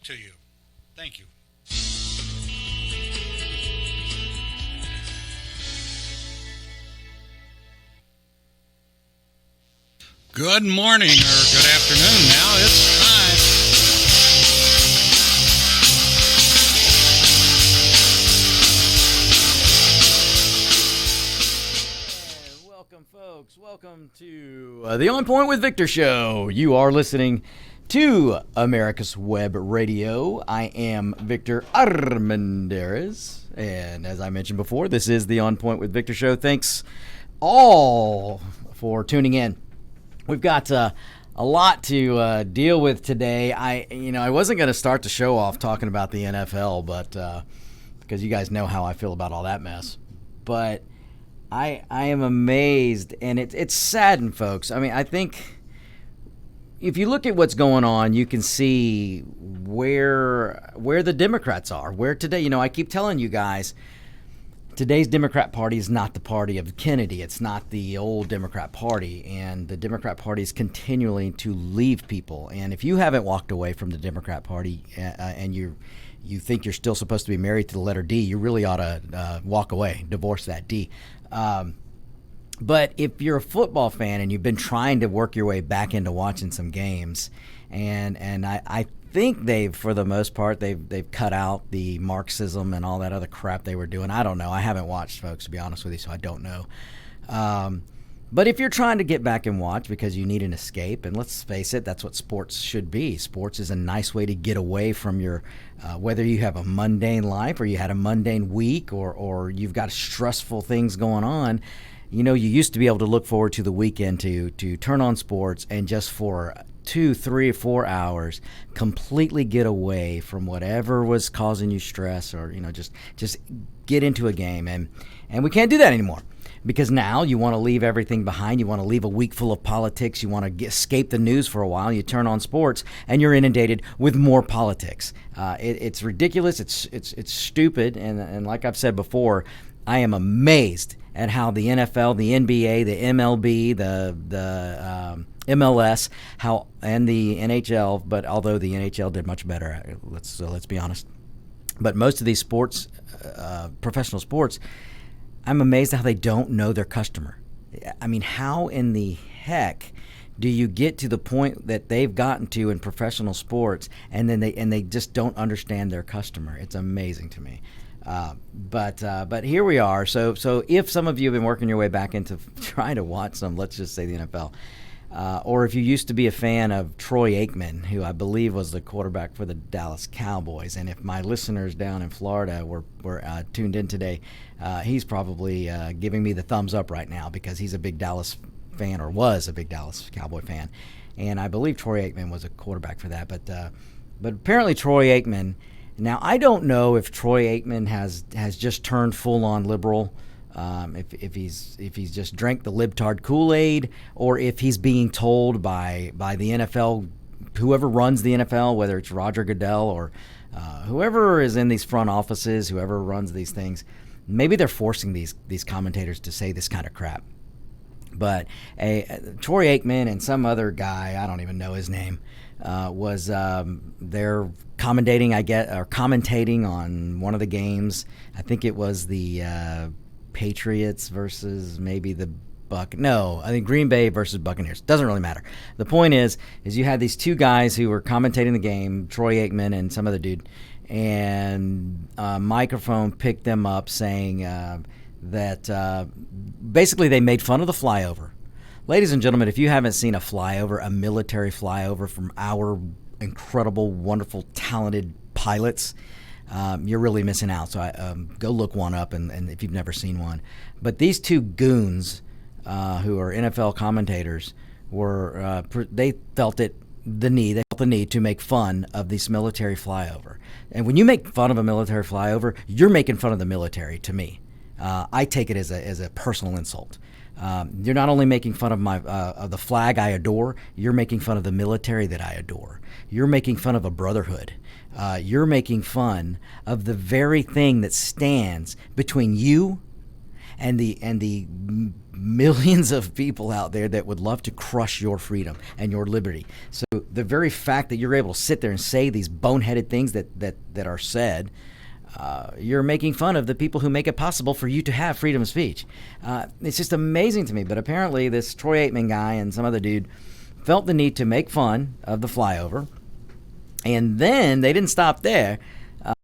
to you. Thank you. Good morning or good afternoon. Now it's time. Welcome, folks. Welcome to the On Point with Victor show. You are listening to America's Web Radio. I am Victor Armendariz. And as I mentioned before, this is the On Point with Victor show. Thanks all for tuning in. We've got a lot to deal with today. I wasn't going to start the show off talking about the NFL, but because you guys know how I feel about all that mess. But I am amazed, and it's saddened, folks. I mean, I think if you look at what's going on, you can see where the Democrats are. Where today, I keep telling you guys, today's Democrat Party is not the party of Kennedy. It's not the old Democrat Party, and the Democrat Party is continuing to leave people. And if you haven't walked away from the Democrat Party and you think you're still supposed to be married to the letter D, you really ought to walk away, divorce that D. But if you're a football fan and you've been trying to work your way back into watching some games, and I think for the most part, they've cut out the Marxism and all that other crap they were doing. I don't know. I haven't watched, folks, to be honest with you, so I don't know. But if you're trying to get back and watch because you need an escape, and let's face it, that's what sports should be. Sports is a nice way to get away from your, whether you have a mundane life or you had a mundane week or you've got stressful things going on. You used to be able to look forward to the weekend to turn on sports and just for 2, 3, 4 hours completely get away from whatever was causing you stress or just get into a game, and we can't do that anymore because now you want to leave everything behind. You want to leave a week full of politics. You want to escape the news for a while. You turn on sports and you're inundated with more politics. It's ridiculous. It's stupid, and like I've said before, I am amazed at how the NFL, the NBA, the MLB, the MLS, and the NHL, but although the NHL did much better, let's be honest. But most of these sports, professional sports, I'm amazed at how they don't know their customer. I mean, how in the heck do you get to the point that they've gotten to in professional sports, and then they just don't understand their customer? It's amazing to me. But here we are. So if some of you have been working your way back into trying to watch some, let's just say the NFL, or if you used to be a fan of Troy Aikman, who I believe was the quarterback for the Dallas Cowboys, and if my listeners down in Florida were tuned in today, he's probably giving me the thumbs up right now because he's a big Dallas fan, or was a big Dallas Cowboy fan, and I believe Troy Aikman was a quarterback for that. But apparently Troy Aikman. Now, I don't know if Troy Aikman has just turned full-on liberal, if he's just drank the libtard Kool-Aid, or if he's being told by the NFL, whoever runs the NFL, whether it's Roger Goodell or whoever is in these front offices, whoever runs these things, maybe they're forcing these commentators to say this kind of crap. But Troy Aikman and some other guy, I don't even know his name, was they're commentating on one of the games. I think it was the Patriots versus maybe the I think Green Bay versus Buccaneers. Doesn't really matter. The point is you had these two guys who were commentating the game, Troy Aikman and some other dude, and a microphone picked them up saying that basically they made fun of the flyover. Ladies and gentlemen, if you haven't seen a military flyover from our incredible, wonderful, talented pilots, you're really missing out. So go look one up, and if you've never seen one. But these two goons who are NFL commentators they felt the need to make fun of this military flyover. And when you make fun of a military flyover, you're making fun of the military to me. I take it as a personal insult. You're not only making fun of the flag I adore, you're making fun of the military that I adore. You're making fun of a brotherhood. You're making fun of the very thing that stands between you and the millions of people out there that would love to crush your freedom and your liberty. So the very fact that you're able to sit there and say these boneheaded things that are said, you're making fun of the people who make it possible for you to have freedom of speech. It's just amazing to me. But apparently this Troy Aikman guy and some other dude felt the need to make fun of the flyover. And then they didn't stop there.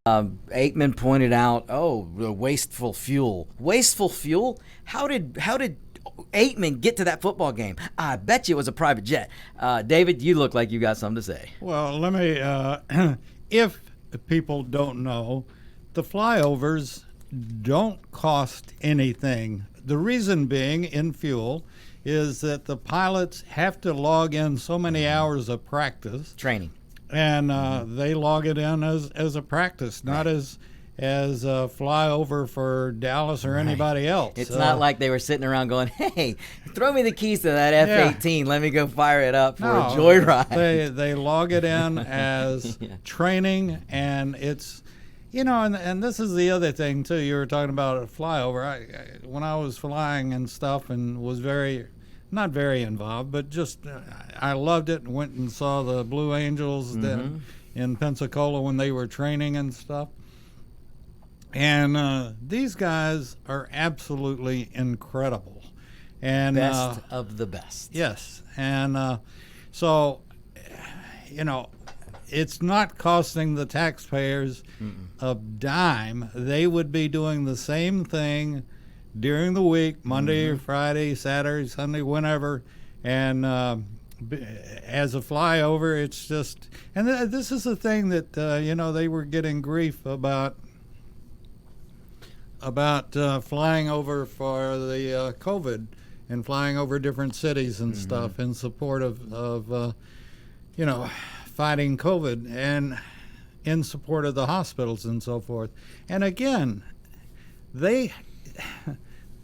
Aikman pointed out, the wasteful fuel. Wasteful fuel? How did Aikman get to that football game? I bet you it was a private jet. David, you look like you got something to say. Well, let me, if people don't know, the flyovers don't cost anything. The reason being in fuel is that the pilots have to log in so many hours of practice. Training. And they log it in as a practice, not as a flyover for Dallas or anybody else. It's not like they were sitting around going, hey, throw me the keys to that F-18. Let me go fire it up for a joyride. They log it in as training, and it's, and this is the other thing, too. You were talking about a flyover. When I was flying and stuff and was not very involved, but just I loved it and went and saw the Blue Angels in Pensacola when they were training and stuff. And these guys are absolutely incredible. And best of the best. Yes. And so, it's not costing the taxpayers a dime. They would be doing the same thing during the week, Monday, Friday, Saturday, Sunday, whenever, and as a flyover, it's just, and this is the thing that they were getting grief about flying over for the COVID and flying over different cities and stuff in support of fighting COVID and in support of the hospitals and so forth. And again,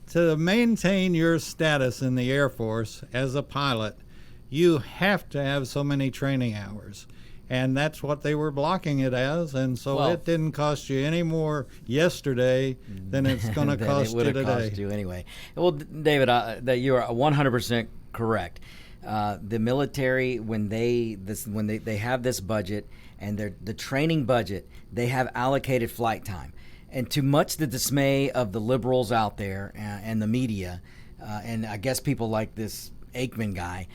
to maintain your status in the Air Force as a pilot, you have to have so many training hours. And that's what they were blocking it as. And so it didn't cost you any more yesterday than it's going to cost you today. It would have cost you anyway. Well, David, that you are 100% correct. The military, when they have this budget and the training budget, they have allocated flight time. And to much the dismay of the liberals out there and the media, and I guess people like this Aikman guy,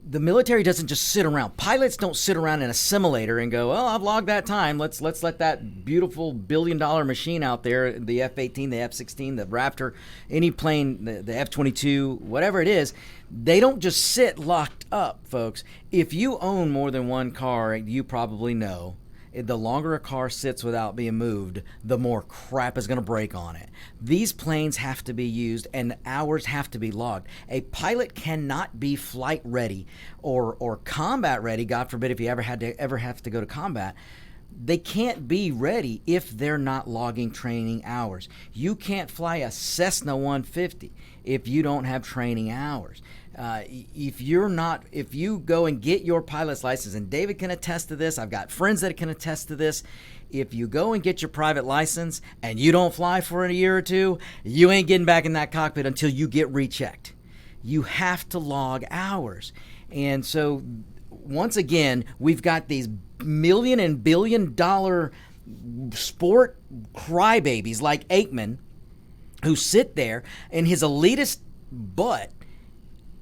the military doesn't just sit around. Pilots don't sit around in a simulator and go, "Oh, I've logged that time. Let's let that beautiful billion-dollar machine out there, the F-18, the F-16, the Raptor, any plane, the F-22, whatever it is." They don't just sit locked up, folks. If you own more than one car, you probably know, the longer a car sits without being moved, the more crap is going to break on it. These planes have to be used and hours have to be logged. A pilot cannot be flight ready or combat ready, God forbid if you ever have to go to combat. They can't be ready if they're not logging training hours. You can't fly a Cessna 150 if you don't have training hours. If you go and get your pilot's license, and David can attest to this, I've got friends that can attest to this. If you go and get your private license and you don't fly for a year or two, you ain't getting back in that cockpit until you get rechecked. You have to log hours. And so once again, we've got these million and billion dollar sport crybabies like Aikman who sit there in his elitist butt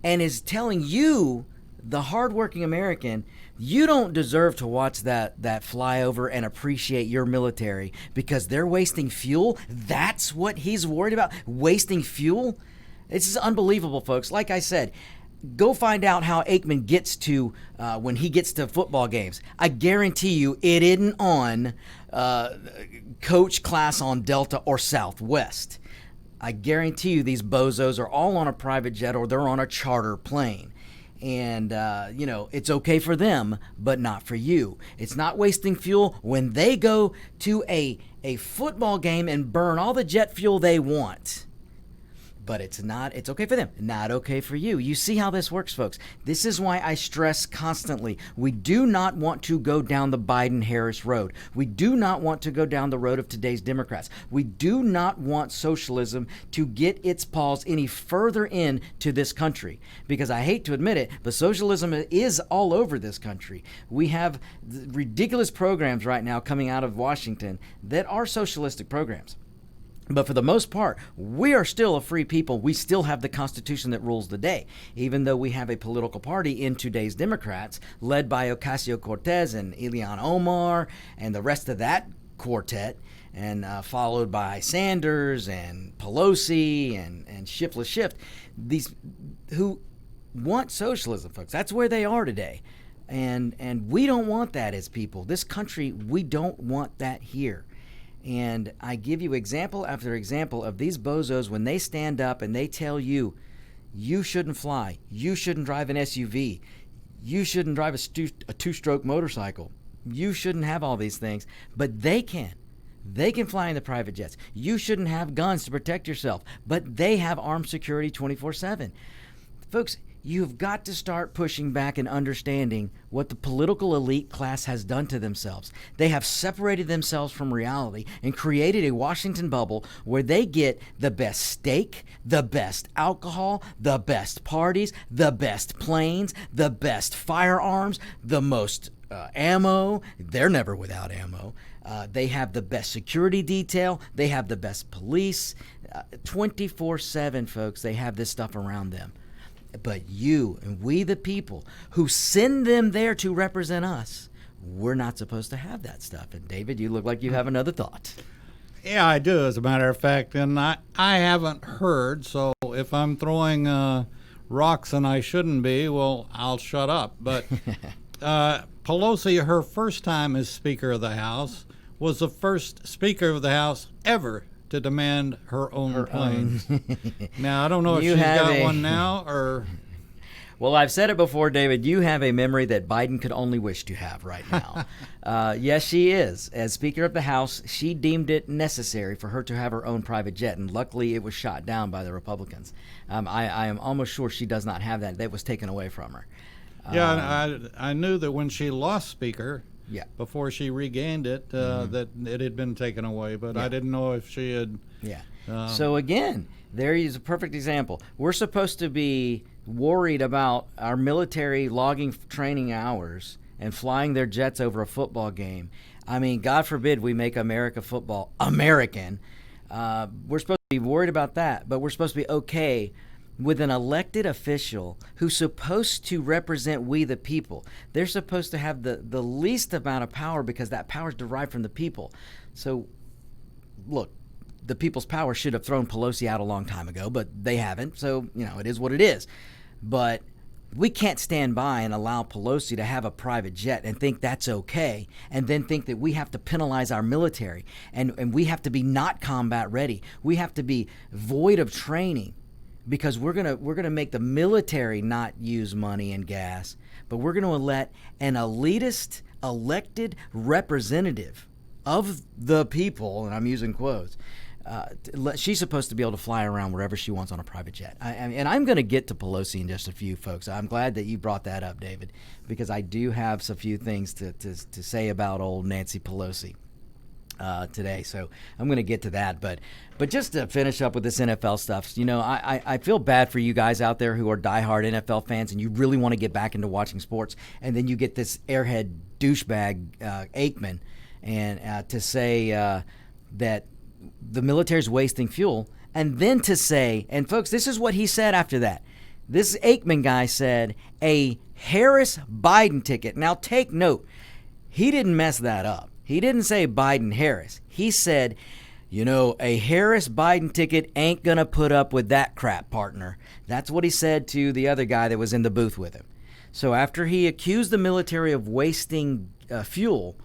and is telling you, the hardworking American, you don't deserve to watch that flyover and appreciate your military because they're wasting fuel. That's what he's worried about, wasting fuel. This is unbelievable, folks. Like I said, go find out how Aikman gets to when he gets to football games. I guarantee you it isn't on coach class on Delta or Southwest. I guarantee you these bozos are all on a private jet or they're on a charter plane. And, it's okay for them, but not for you. It's not wasting fuel when they go to a football game and burn all the jet fuel they want. but it's okay for them, not okay for you. You see how this works, folks. This is why I stress constantly, we do not want to go down the Biden-Harris road. We do not want to go down the road of today's Democrats. We do not want socialism to get its paws any further into this country, because I hate to admit it, but socialism is all over this country. We have ridiculous programs right now coming out of Washington that are socialistic programs. But for the most part, we are still a free people. We still have the Constitution that rules the day, even though we have a political party in today's Democrats led by Ocasio-Cortez and Ilhan Omar and the rest of that quartet, and followed by Sanders and Pelosi and Shiftless Schiff, these who want socialism, folks. That's where they are today. And we don't want that as people. This country, we don't want that here. And I give you example after example of these bozos when they stand up and they tell you, you shouldn't fly, you shouldn't drive an SUV, you shouldn't drive a two-stroke motorcycle, you shouldn't have all these things, but they can. They can fly in the private jets. You shouldn't have guns to protect yourself, but they have armed security 24/7. Folks, you've got to start pushing back and understanding what the political elite class has done to themselves. They have separated themselves from reality and created a Washington bubble where they get the best steak, the best alcohol, the best parties, the best planes, the best firearms, the most ammo. They're never without ammo. They have the best security detail. They have the best police. 24/7, folks, they have this stuff around them. But you and we, the people who send them there to represent us, we're not supposed to have that stuff. And David, you look like you have another thought. Yeah, I do, as a matter of fact. And I haven't heard, so if I'm throwing rocks and I shouldn't be, well, I'll shut up. But Pelosi, her first time as Speaker of the House, was the first Speaker of the House ever to demand her own plane. Now, I don't know if she's got one now or... Well, I've said it before, David, you have a memory that Biden could only wish to have right now. Yes, she is. As Speaker of the House, she deemed it necessary for her to have her own private jet, and luckily it was shot down by the Republicans. I am almost sure she does not have that. That was taken away from her. Yeah, I knew that when she lost Speaker... Yeah. Before she regained it, that it had been taken away, but I didn't know if she had. Yeah. So again, there is a perfect example. We're supposed to be worried about our military logging training hours and flying their jets over a football game. I mean, God forbid we make America football American. We're supposed to be worried about that, but we're supposed to be okay with an elected official who's supposed to represent we the people. They're supposed to have the least amount of power because that power is derived from the people. So, look, the people's power should have thrown Pelosi out a long time ago, but they haven't. So, it is what it is. But we can't stand by and allow Pelosi to have a private jet and think that's okay, and then think that we have to penalize our military and we have to be not combat ready. We have to be void of training. Because we're gonna make the military not use money and gas, but we're gonna let an elitist elected representative of the people, and I'm using quotes. She's supposed to be able to fly around wherever she wants on a private jet. And I'm going to get to Pelosi in just a few, folks. I'm glad that you brought that up, David, because I do have a few things to say about old Nancy Pelosi today. So I'm going to get to that. But just to finish up with this NFL stuff, I feel bad for you guys out there who are diehard NFL fans and you really want to get back into watching sports. And then you get this airhead douchebag, Aikman, and to say that the military's wasting fuel. And then to say, and folks, this is what he said after that. This Aikman guy said, a Harris-Biden ticket. Now take note, he didn't mess that up. He didn't say Biden-Harris. He said, a Harris-Biden ticket ain't going to put up with that crap, partner. That's what he said to the other guy that was in the booth with him. So after he accused the military of wasting fuel,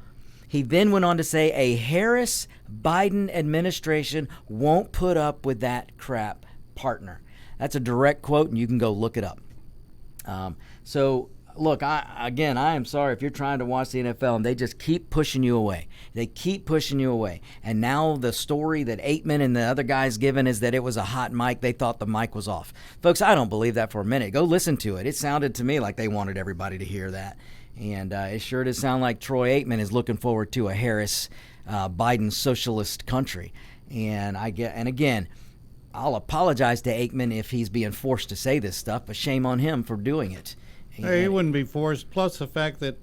he then went on to say a Harris-Biden administration won't put up with that crap, partner. That's a direct quote, and you can go look it up. So look, I am sorry if you're trying to watch the NFL and they just keep pushing you away. They keep pushing you away. And now the story that Aikman and the other guys given is that it was a hot mic. They thought the mic was off. Folks, I don't believe that for a minute. Go listen to it. It sounded to me like they wanted everybody to hear that. And it sure does sound like Troy Aikman is looking forward to a Harris Biden socialist country. And again, I'll apologize to Aikman if he's being forced to say this stuff, but shame on him for doing it. Hey, he wouldn't be forced. Plus the fact that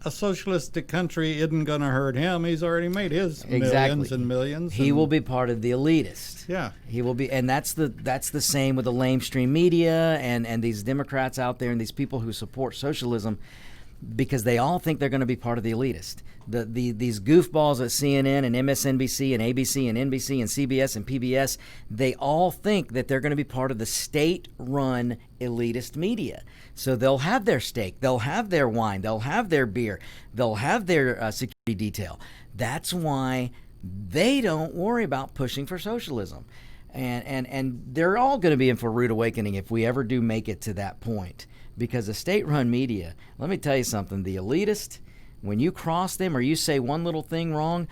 a socialistic country isn't going to hurt him. He's already made his millions and millions. He will be part of the elitist. Yeah. He will be, and that's the same with the lamestream media and these Democrats out there and these people who support socialism, because they all think they're going to be part of the elitist. These goofballs at CNN and MSNBC and ABC and NBC and CBS and PBS, they all think that they're going to be part of the state-run elitist media. So they'll have their steak, they'll have their wine, they'll have their beer, they'll have their security detail. That's why they don't worry about pushing for socialism. And they're all going to be in for a rude awakening if we ever do make it to that point. Because the state-run media, let me tell you something, the elitist, when you cross them or you say one little thing wrong,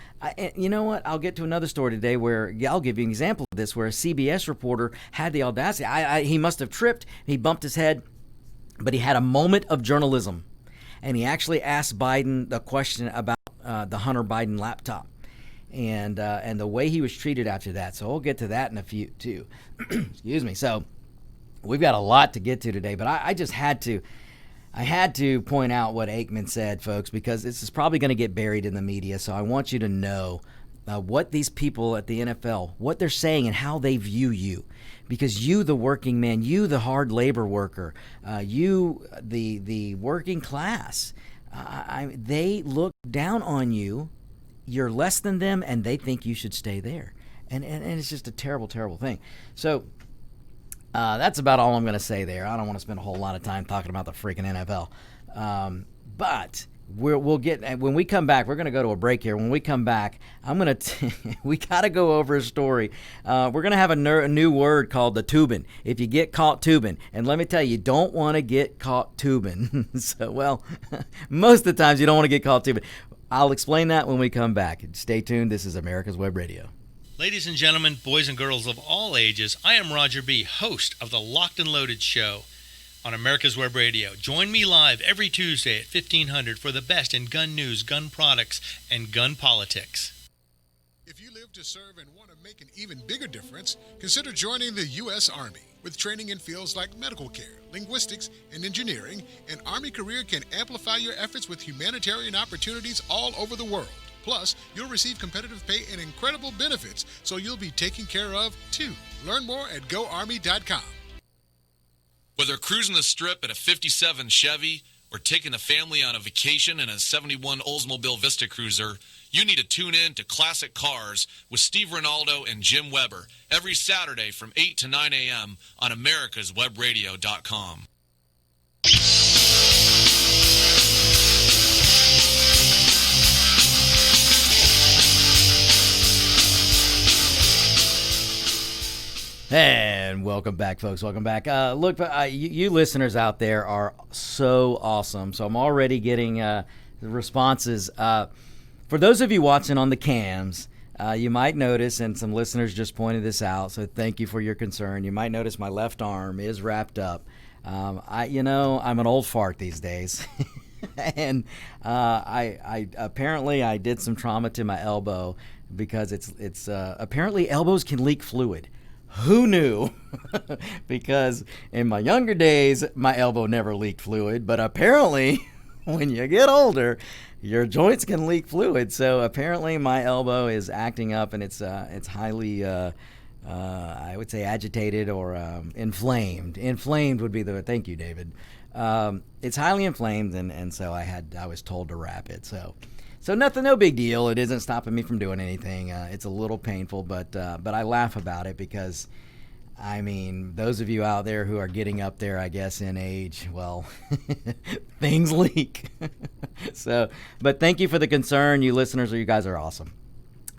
you know what? I'll get to another story today where I'll give you an example of this, where a CBS reporter had the audacity. He must have tripped. He bumped his head, but he had a moment of journalism. And he actually asked Biden the question about the Hunter Biden laptop and the way he was treated after that. So we'll get to that in a few, too. Excuse me. So we've got a lot to get to today, but I just had to point out what Aikman said, folks, because this is probably going to get buried in the media. So I want you to know what these people at the NFL, what they're saying and how they view you. Because you, the working man, you, the hard labor worker, you, the working class, they look down on you. You're less than them, and they think you should stay there. And it's just a terrible, terrible thing. So that's about all I'm going to say there. I don't want to spend a whole lot of time talking about the freaking NFL. But we'll get, when we come back, we're going to go to a break here. When we come back, we got to go over a story. We're going to have a new word called the tubing. If you get caught tubing, and let me tell you, you don't want to get caught tubing. So, well, most of the times you don't want to get caught tubing. I'll explain that when we come back. Stay tuned. This is America's Web Radio. Ladies and gentlemen, boys and girls of all ages, I am Roger B., host of the Locked and Loaded Show on America's Web Radio. Join me live every Tuesday at 1500 for the best in gun news, gun products, and gun politics. If you live to serve and want to make an even bigger difference, consider joining the U.S. Army. With training in fields like medical care, linguistics, and engineering, an Army career can amplify your efforts with humanitarian opportunities all over the world. Plus, you'll receive competitive pay and incredible benefits, so you'll be taken care of, too. Learn more at GoArmy.com. Whether cruising the strip in a 57 Chevy or taking the family on a vacation in a 71 Oldsmobile Vista Cruiser, you need to tune in to Classic Cars with Steve Ronaldo and Jim Weber every Saturday from 8 to 9 a.m. on americaswebradio.com. And welcome back, folks. Welcome back. Look, you listeners out there are so awesome. So I'm already getting responses. For those of you watching on the cams, you might notice, and some listeners just pointed this out, so thank you for your concern. You might notice my left arm is wrapped up. I'm an old fart these days. And I apparently I did some trauma to my elbow because it's apparently elbows can leak fluid. Who knew? Because in my younger days, my elbow never leaked fluid, but apparently when you get older, your joints can leak fluid. So apparently my elbow is acting up, and it's highly, I would say, agitated or inflamed. Inflamed would be the, thank you, David. It's highly inflamed, and so I was told to wrap it. So no big deal. It isn't stopping me from doing anything. It's a little painful, but I laugh about it because, I mean, those of you out there who are getting up there, I guess, in age, well, things leak. But thank you for the concern, you listeners. You guys are awesome.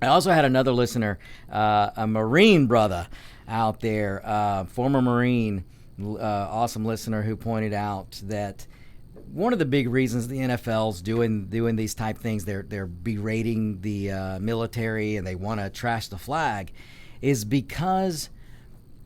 I also had another listener, a Marine brother out there, former Marine, awesome listener, who pointed out that one of the big reasons the NFL's doing these type things, they're berating the military and they want to trash the flag, is because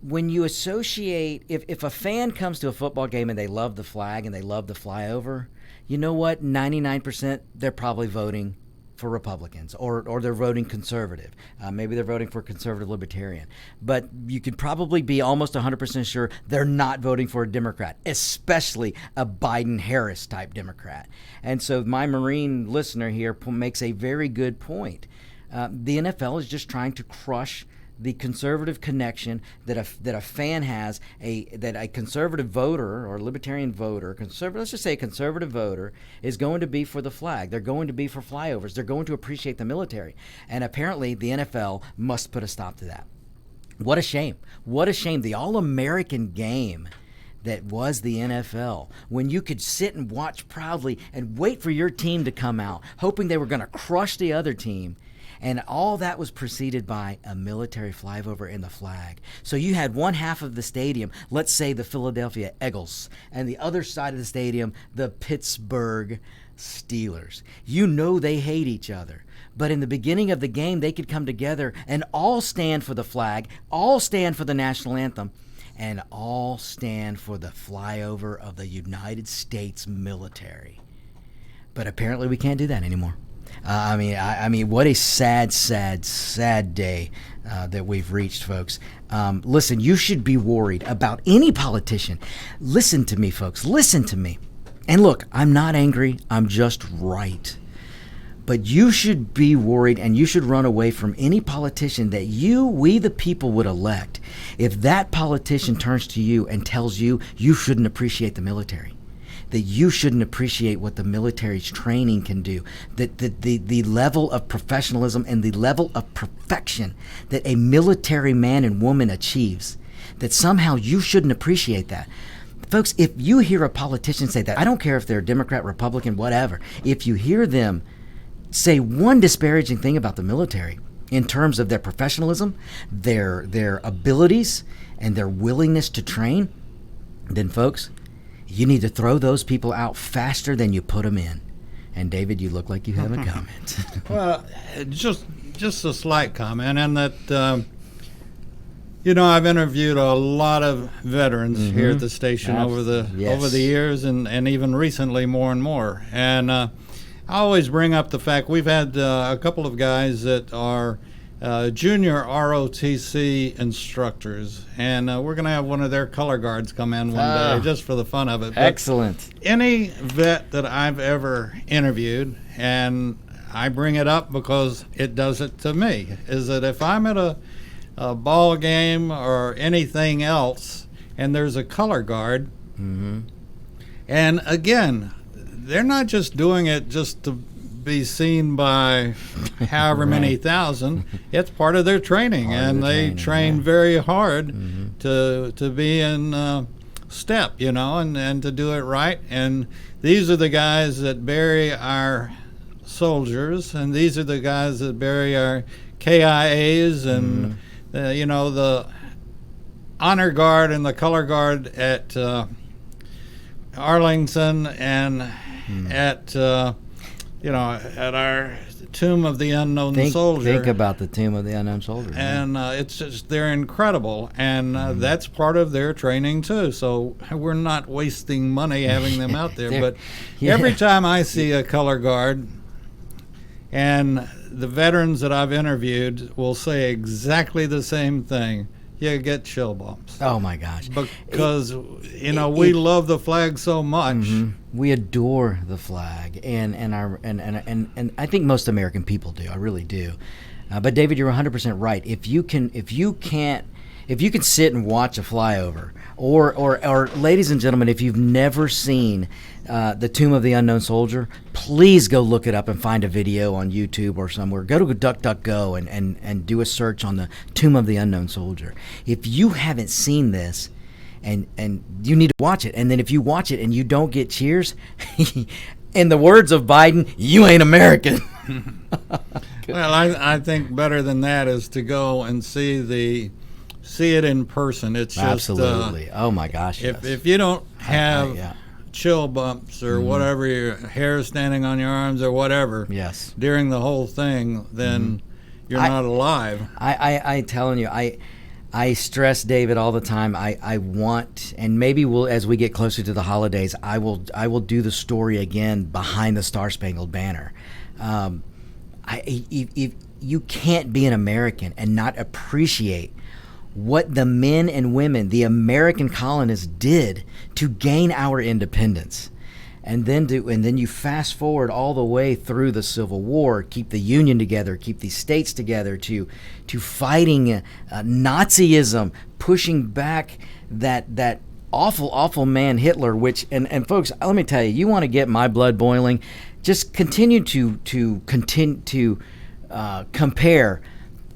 when you associate, if a fan comes to a football game and they love the flag and they love the flyover, you know what? 99% they're probably voting for Republicans, or they're voting conservative. Maybe they're voting for conservative libertarian. But you could probably be almost 100% sure they're not voting for a Democrat, especially a Biden-Harris type Democrat. And so my Marine listener here makes a very good point. The NFL is just trying to crush the conservative connection that a fan has, that a conservative voter or libertarian voter, let's just say a conservative voter, is going to be for the flag. They're going to be for flyovers. They're going to appreciate the military. And apparently the NFL must put a stop to that. What a shame. What a shame. The all-American game that was the NFL, when you could sit and watch proudly and wait for your team to come out, hoping they were going to crush the other team. And all that was preceded by a military flyover in the flag. So you had one half of the stadium, let's say the Philadelphia Eagles, and the other side of the stadium, the Pittsburgh Steelers. You know they hate each other. But in the beginning of the game, they could come together and all stand for the flag, all stand for the national anthem, and all stand for the flyover of the United States military. But apparently we can't do that anymore. I mean, what a sad day that we've reached, folks. Listen, you should be worried about any politician. Listen to me, folks. Listen to me. And look, I'm not angry. I'm just right. But you should be worried, and you should run away from any politician that we the people would elect, if that politician turns to you and tells you you shouldn't appreciate the military, that you shouldn't appreciate what the military's training can do, that the level of professionalism and the level of perfection that a military man and woman achieves, that somehow you shouldn't appreciate that. Folks, if you hear a politician say that, I don't care if they're Democrat, Republican, whatever, if you hear them say one disparaging thing about the military in terms of their professionalism, their abilities, and their willingness to train, then folks, you need to throw those people out faster than you put them in. And David, you look like you have a comment. Well, just a slight comment, and that I've interviewed a lot of veterans here at the station over the years, and even recently more and more. And I always bring up the fact we've had a couple of guys that are junior ROTC instructors, and we're going to have one of their color guards come in one day just for the fun of it. But excellent. any vet that I've ever interviewed, and I bring it up because it does it to me, is that if I'm at a ball game or anything else and there's a color guard, and again, they're not just doing it just to be seen by however many thousand. It's part of their training, and they train very hard to be in step, and to do it right. And these are the guys that bury our soldiers, and these are the guys that bury our KIAs, and the honor guard and the color guard at Arlington, and at at our Tomb of the Unknown Soldier. Think about the Tomb of the Unknown Soldier. And it's just, they're incredible. And that's part of their training, too. So we're not wasting money having them out there. But every time I see a color guard, and the veterans that I've interviewed will say exactly the same thing, you get chill bumps. Oh my gosh! Because we love the flag so much. We adore the flag, and I think most American people do. I really do. But David, you're 100% right. If you can sit and watch a flyover, or ladies and gentlemen, if you've never seen the Tomb of the Unknown Soldier, please go look it up and find a video on YouTube or somewhere. Go to DuckDuckGo and do a search on the Tomb of the Unknown Soldier. If you haven't seen this, and you need to watch it, and then if you watch it and you don't get cheers, in the words of Biden, you ain't American. Well, I think better than that is to go and see it in person. It's just absolutely. Oh my gosh! If you don't have chill bumps or whatever, your hair standing on your arms or whatever, Yes. during the whole thing, then you're not alive. I telling you, I stress David all the time. I want, and maybe we'll, as we get closer to the holidays, I will do the story again behind the Star Spangled Banner. If you can't be an American and not appreciate what the men and women, the American colonists, did to gain our independence. And then you fast forward all the way through the Civil War, keep the Union together, keep these states together, to fighting Nazism, pushing back that awful man Hitler. Which and folks, let me tell you, you want to get my blood boiling, just continue to compare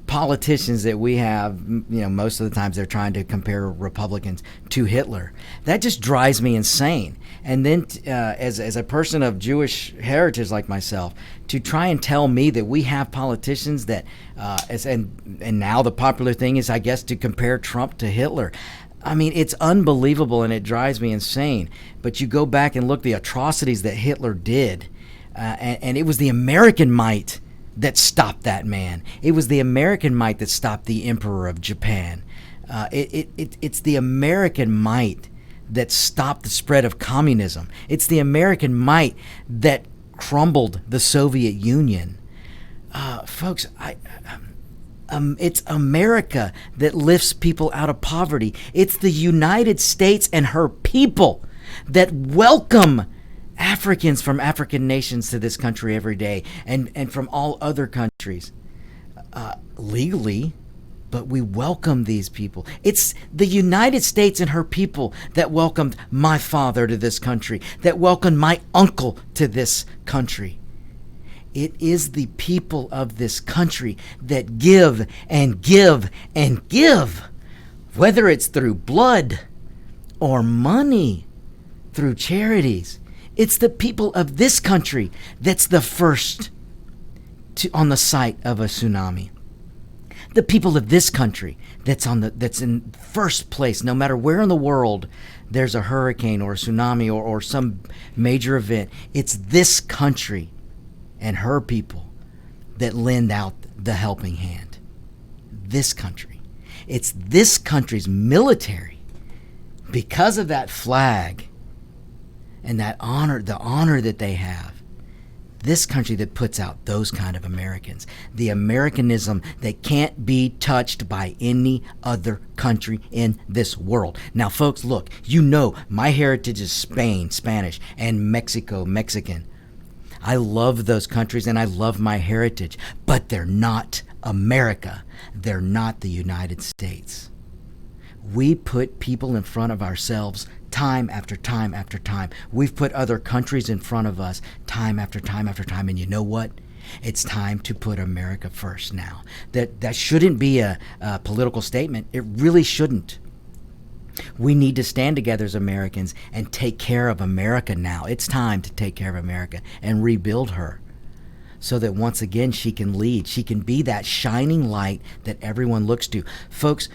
politicians that we have. Most of the times they're trying to compare Republicans to Hitler. That just drives me insane. And then as a person of Jewish heritage like myself, to try and tell me that we have politicians that and now the popular thing is, I guess, to compare Trump to Hitler. I mean, it's unbelievable, and it drives me insane. But you go back and look the atrocities that Hitler did, and it was the American might that stopped that man. It was the American might that stopped the Emperor of Japan. It's the American might that stopped the spread of communism. It's the American might that crumbled the Soviet Union. Folks, it's America that lifts people out of poverty. It's the United States and her people that welcome Africans from African nations to this country every day, and from all other countries, legally, but we welcome these people. It's the United States and her people that welcomed my father to this country, that welcomed my uncle to this country. It is the people of this country that give and give and give, whether it's through blood or money, through charities. It's the people of this country that's the first on the site of a tsunami. The people of this country that's in first place, no matter where in the world there's a hurricane or a tsunami or some major event. It's this country and her people that lend out the helping hand. This country. It's this country's military, because of that flag and that honor, the honor that they have, this country that puts out those kind of Americans. The Americanism that can't be touched by any other country in this world. Now, folks, look, my heritage is Spain, Spanish, and Mexico, Mexican. I love those countries and I love my heritage, but they're not America. They're not the United States. We put people in front of ourselves time after time after time. We've put other countries in front of us time after time after time. And you know what? It's time to put America first now. That shouldn't be a political statement. It really shouldn't. We need to stand together as Americans and take care of America now. It's time to take care of America and rebuild her so that once again she can lead. She can be that shining light that everyone looks to. Folks,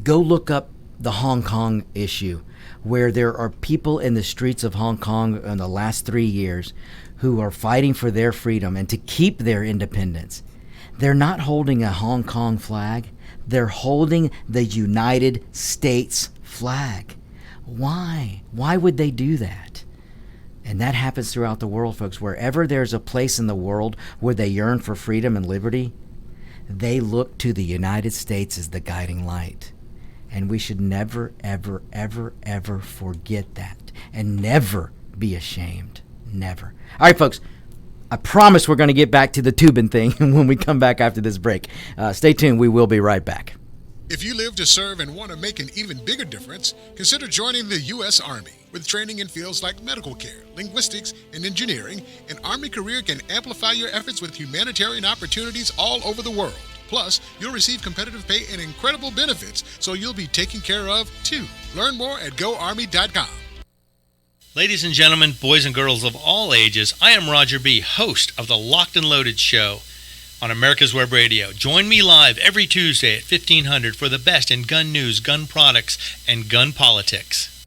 go look up the Hong Kong issue, where there are people in the streets of Hong Kong in the last 3 years who are fighting for their freedom and to keep their independence. They're not holding a Hong Kong flag. They're holding the United States flag. Why? Why would they do that? And that happens throughout the world, folks. Wherever there's a place in the world where they yearn for freedom and liberty, they look to the United States as the guiding light. And we should never, ever, ever, ever forget that, and never be ashamed. Never. All right, folks. I promise we're going to get back to the tubing thing when we come back after this break. Stay tuned. We will be right back. If you live to serve and want to make an even bigger difference, consider joining the U.S. Army. With training in fields like medical care, linguistics, and engineering, an Army career can amplify your efforts with humanitarian opportunities all over the world. Plus, you'll receive competitive pay and incredible benefits, so you'll be taken care of, too. Learn more at GoArmy.com. Ladies and gentlemen, boys and girls of all ages, I am Roger B., host of the Locked and Loaded Show on America's Web Radio. Join me live every Tuesday at 1500 for the best in gun news, gun products, and gun politics.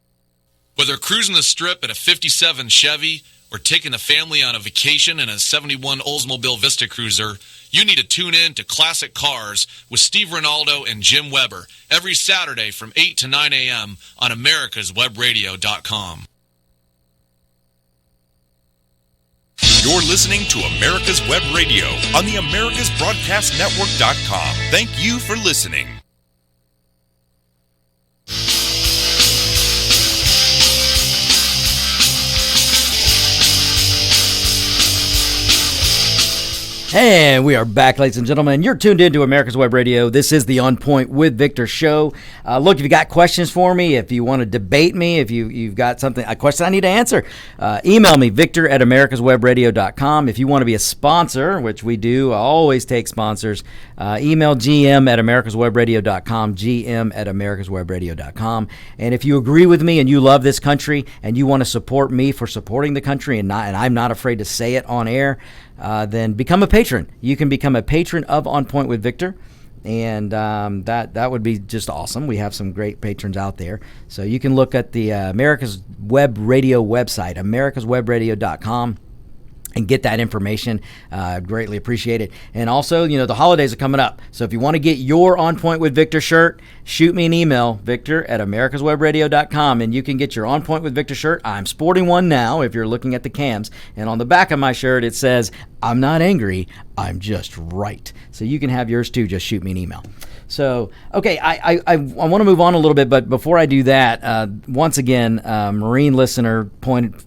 Whether cruising the strip in a 57 Chevy or taking the family on a vacation in a 71 Oldsmobile Vista Cruiser, you need to tune in to Classic Cars with Steve Ronaldo and Jim Weber every Saturday from 8 to 9 a.m. on americaswebradio.com. You're listening to America's Web Radio on the americasbroadcastnetwork.com. Thank you for listening. And we are back, ladies and gentlemen. You're tuned into America's Web Radio. This is the On Point with Victor show. Look, if you got questions for me, if you want to debate me, if you've got a question I need to answer, email me, victor@americaswebradio.com. If you want to be a sponsor, which we do, I always take sponsors, email gm@americaswebradio.com, gm@americaswebradio.com. And if you agree with me and you love this country and you want to support me for supporting the country, and I'm not afraid to say it on air, then become a patron. You can become a patron of On Point with Victor, and that would be just awesome. We have some great patrons out there. So you can look at the America's Web Radio website, americaswebradio.com, and get that information. Greatly appreciate it. And also, the holidays are coming up. So if you want to get your On Point with Victor shirt, shoot me an email, victor@americaswebradio.com, and you can get your On Point with Victor shirt. I'm sporting one now if you're looking at the cams. And on the back of my shirt, it says, "I'm not angry, I'm just right." So you can have yours too. Just shoot me an email. So, okay, I want to move on a little bit, but before I do that, once again, Marine listener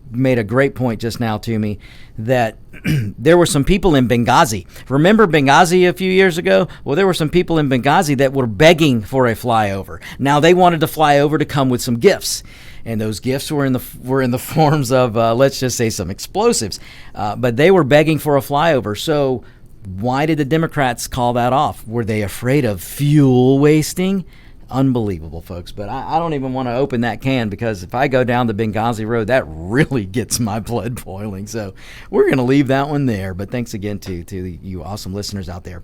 made a great point just now to me that there were some people in Benghazi. Remember Benghazi a few years ago? Well, there were some people in Benghazi that were begging for a flyover. Now, they wanted to fly over to come with some gifts. And those gifts were in the forms of, let's just say, some explosives. But they were begging for a flyover. So why did the Democrats call that off? Were they afraid of fuel wasting? Unbelievable, folks. But I don't even want to open that can, because if I go down the Benghazi road, that really gets my blood boiling. So we're going to leave that one there. But thanks again to you awesome listeners out there.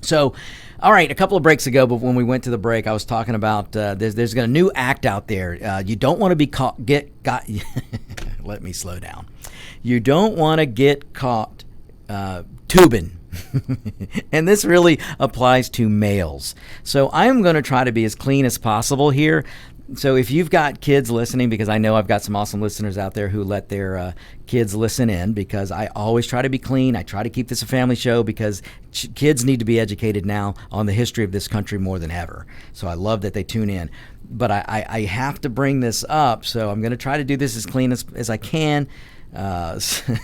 So, all right, a couple of breaks ago, but when we went to the break, I was talking about there's a new act out there. You don't want to be got. Let me slow down. You don't want to get caught tubing. And this really applies to males. So I'm going to try to be as clean as possible here. So if you've got kids listening, because I know I've got some awesome listeners out there who let their kids listen in, because I always try to be clean. I try to keep this a family show, because kids need to be educated now on the history of this country more than ever. So I love that they tune in. But I have to bring this up, so I'm going to try to do this as clean as I can.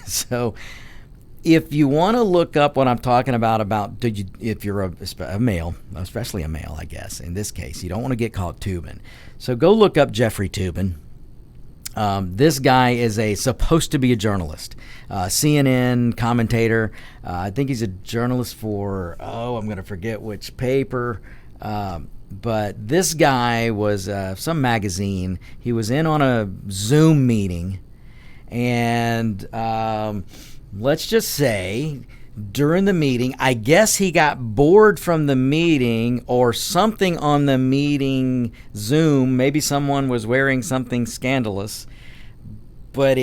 So if you want to look up what I'm talking about if you're a male, especially a male, I guess, in this case, you don't want to get caught tubing. So go look up Jeffrey Toobin. This guy is supposed to be a journalist, CNN commentator. I think he's a journalist for, I'm going to forget which paper. But this guy was some magazine. He was in on a Zoom meeting, and let's just say during the meeting, I guess he got bored from the meeting or something on the meeting Zoom. Maybe someone was wearing something scandalous. But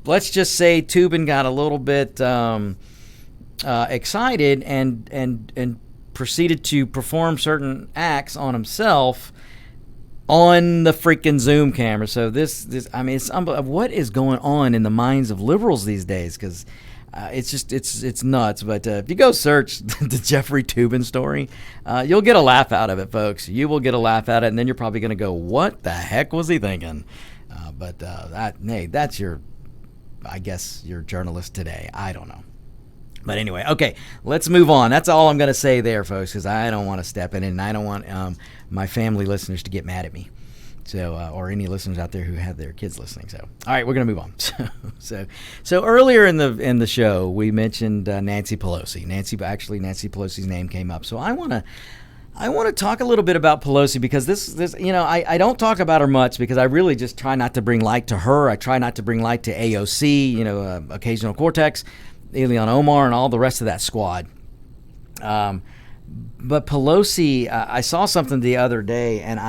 let's just say Toobin got a little bit excited and proceeded to perform certain acts on himself on the freaking Zoom camera. So it's what is going on in the minds of liberals these days? Because it's nuts. But if you go search the Jeffrey Toobin story, you'll get a laugh out of it, folks. You will get a laugh out of it, and then you're probably going to go, "What the heck was he thinking?" That's your journalist today. I don't know. But anyway, okay, let's move on. That's all I'm going to say there, folks, because I don't want to step in, and I don't want my family listeners to get mad at me. So, or any listeners out there who have their kids listening. So, all right, we're going to move on. So earlier in the show, we mentioned Nancy Pelosi. Nancy Pelosi's name came up. So I want to talk a little bit about Pelosi, because this I don't talk about her much, because I really just try not to bring light to her. I try not to bring light to AOC, Occasional Cortex, Ilhan Omar, and all the rest of that squad. But Pelosi, I saw something the other day, and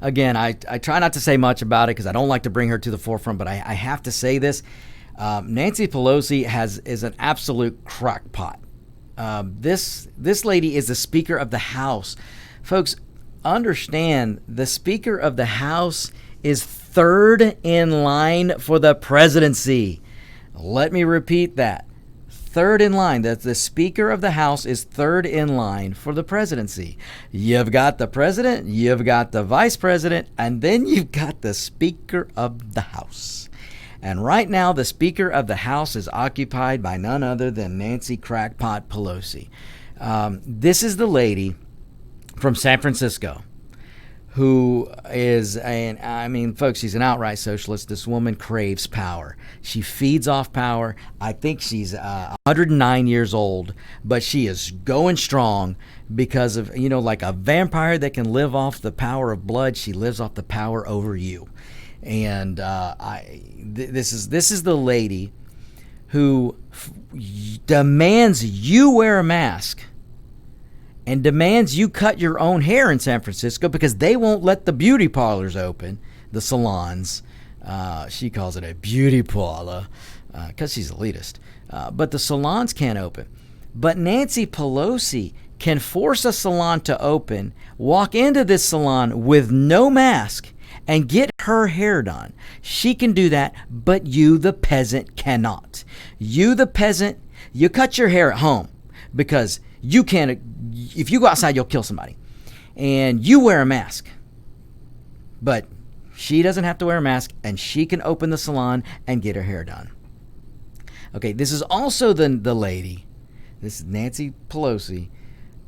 again, I try not to say much about it because I don't like to bring her to the forefront, but I have to say this. Nancy Pelosi is an absolute crackpot. This lady is the Speaker of the House. Folks, understand the Speaker of the House is third in line for the presidency. Let me repeat that. Third in line. That the Speaker of the House is third in line for the presidency. You've got the president, you've got the vice president, and then you've got the Speaker of the House. And right now, the Speaker of the House is occupied by none other than Nancy Crackpot Pelosi. This is the lady from San Francisco who is, folks, she's an outright socialist. This woman craves power. She feeds off power. I think she's 109 years old, but she is going strong because of, like a vampire that can live off the power of blood. She lives off the power over you. And this is the lady who demands you wear a mask and demands you cut your own hair in San Francisco because they won't let the beauty parlors open, the salons. She calls it a beauty parlor because she's elitist. But the salons can't open. But Nancy Pelosi can force a salon to open, walk into this salon with no mask, and get her hair done. She can do that, but you, the peasant, cannot. You, the peasant, you cut your hair at home because you can't. If you go outside, you'll kill somebody. And you wear a mask. But she doesn't have to wear a mask, and she can open the salon and get her hair done. Okay, this is also the lady, this is Nancy Pelosi,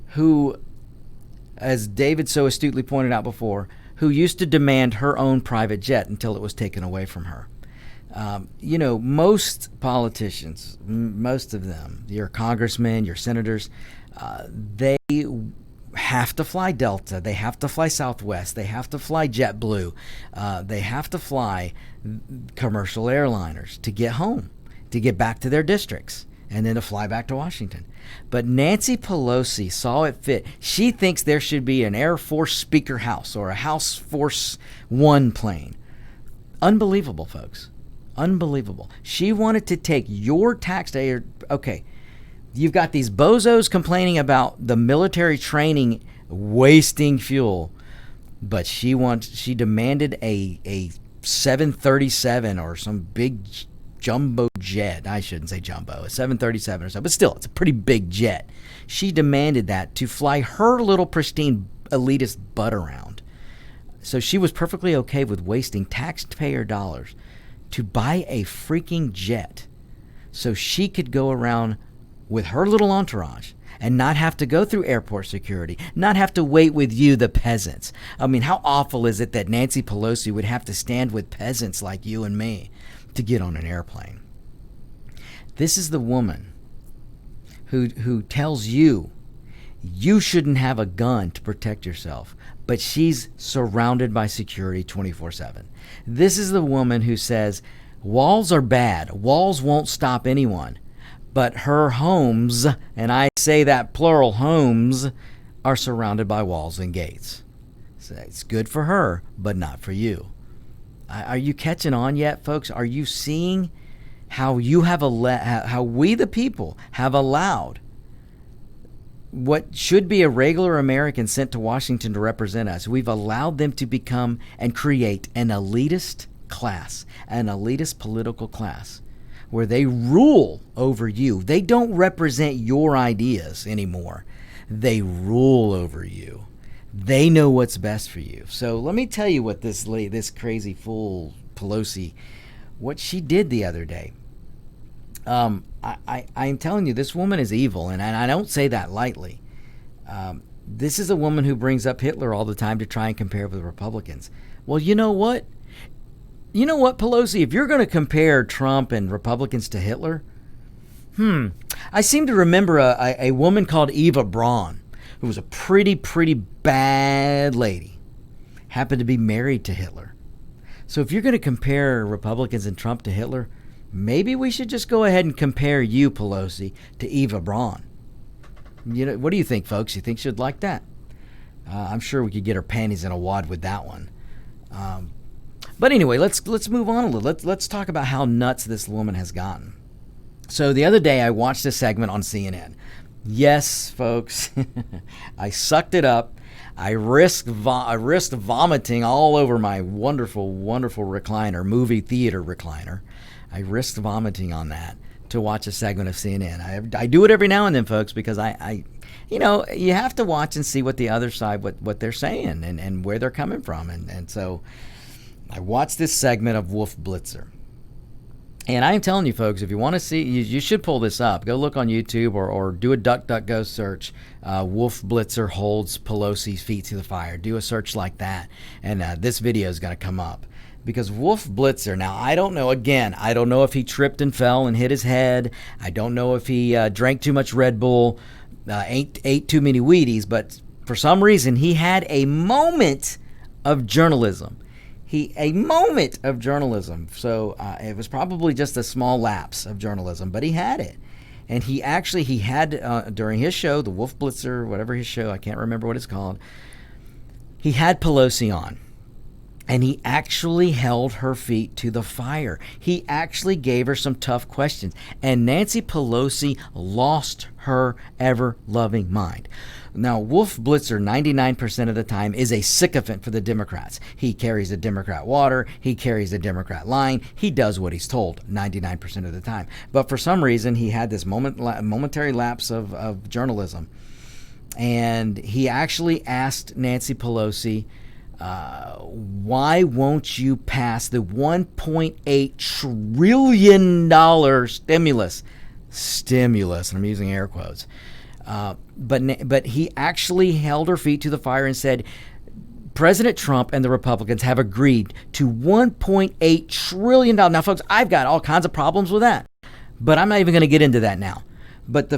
who, as David so astutely pointed out before, who used to demand her own private jet until it was taken away from her. Most politicians, most of them, your congressmen, your senators, they have to fly Delta, they have to fly Southwest, they have to fly JetBlue, they have to fly commercial airliners to get home, to get back to their districts, and then to fly back to Washington. But Nancy Pelosi saw it fit. She thinks there should be an Air Force Speaker House or a House Force One plane. Unbelievable, folks. Unbelievable. She wanted to take your taxpayer. Okay, you've got these bozos complaining about the military training wasting fuel, but she demanded a 737 or some big jumbo jet. I shouldn't say jumbo, a 737 or so, but still, it's a pretty big jet. She demanded that to fly her little pristine elitist butt around. So she was perfectly okay with wasting taxpayer dollars to buy a freaking jet so she could go around with her little entourage and not have to go through airport security, not have to wait with you, the peasants. I mean, how awful is it that Nancy Pelosi would have to stand with peasants like you and me to get on an airplane? This is the woman who tells you shouldn't have a gun to protect yourself, but she's surrounded by security 24/7. This is the woman who says walls are bad, walls won't stop anyone, but her homes, and I say that plural, homes, are surrounded by walls and gates. So it's good for her, but not for you. Are you catching on yet, folks? Are you seeing how how we the people have allowed what should be a regular American sent to Washington to represent us? We've allowed them to become and create an elitist class, an elitist political class, where they rule over you. They don't represent your ideas anymore. They rule over you. They know what's best for you. So let me tell you what this crazy fool Pelosi, what she did the other day. I'm telling you, this woman is evil, and I don't say that lightly. This is a woman who brings up Hitler all the time to try and compare with Republicans. Well, you know what? You know what, Pelosi? If you're going to compare Trump and Republicans to Hitler, I seem to remember a woman called Eva Braun, who was a pretty bad lady, happened to be married to Hitler. So if you're going to compare Republicans and Trump to Hitler, maybe we should just go ahead and compare you, Pelosi, to Eva Braun. What do you think, folks? You think she'd like that? I'm sure we could get her panties in a wad with that one. But anyway, let's move on a little. Let's talk about how nuts this woman has gotten. So the other day I watched a segment on CNN. Yes, folks, I sucked it up. I risked vomiting all over my wonderful, wonderful recliner, movie theater recliner. I risked vomiting on that to watch a segment of CNN. I do it every now and then, folks, because I you have to watch and see what the other side, what they're saying and where they're coming from. And so I watched this segment of Wolf Blitzer. And I'm telling you, folks, if you want to see, you should pull this up. Go look on YouTube or do a DuckDuckGo search. Wolf Blitzer holds Pelosi's feet to the fire. Do a search like that, and this video is going to come up. Because Wolf Blitzer, now I don't know if he tripped and fell and hit his head. I don't know if he drank too much Red Bull, ate too many Wheaties, but for some reason he had a moment of journalism. A moment of journalism. So it was probably just a small lapse of journalism, but he had it. And he had, during his show, the Wolf Blitzer, whatever his show, I can't remember what it's called, he had Pelosi on. And he actually held her feet to the fire. He actually gave her some tough questions. And Nancy Pelosi lost her ever-loving mind. Now, Wolf Blitzer, 99% of the time, is a sycophant for the Democrats. He carries the Democrat water. He carries the Democrat line. He does what he's told 99% of the time. But for some reason, he had this momentary lapse of journalism. And he actually asked Nancy Pelosi, why won't you pass the $1.8 trillion stimulus, and I'm using air quotes, but he actually held her feet to the fire and said, President Trump and the Republicans have agreed to $1.8 trillion. Now, folks, I've got all kinds of problems with that, but I'm not even going to get into that now. But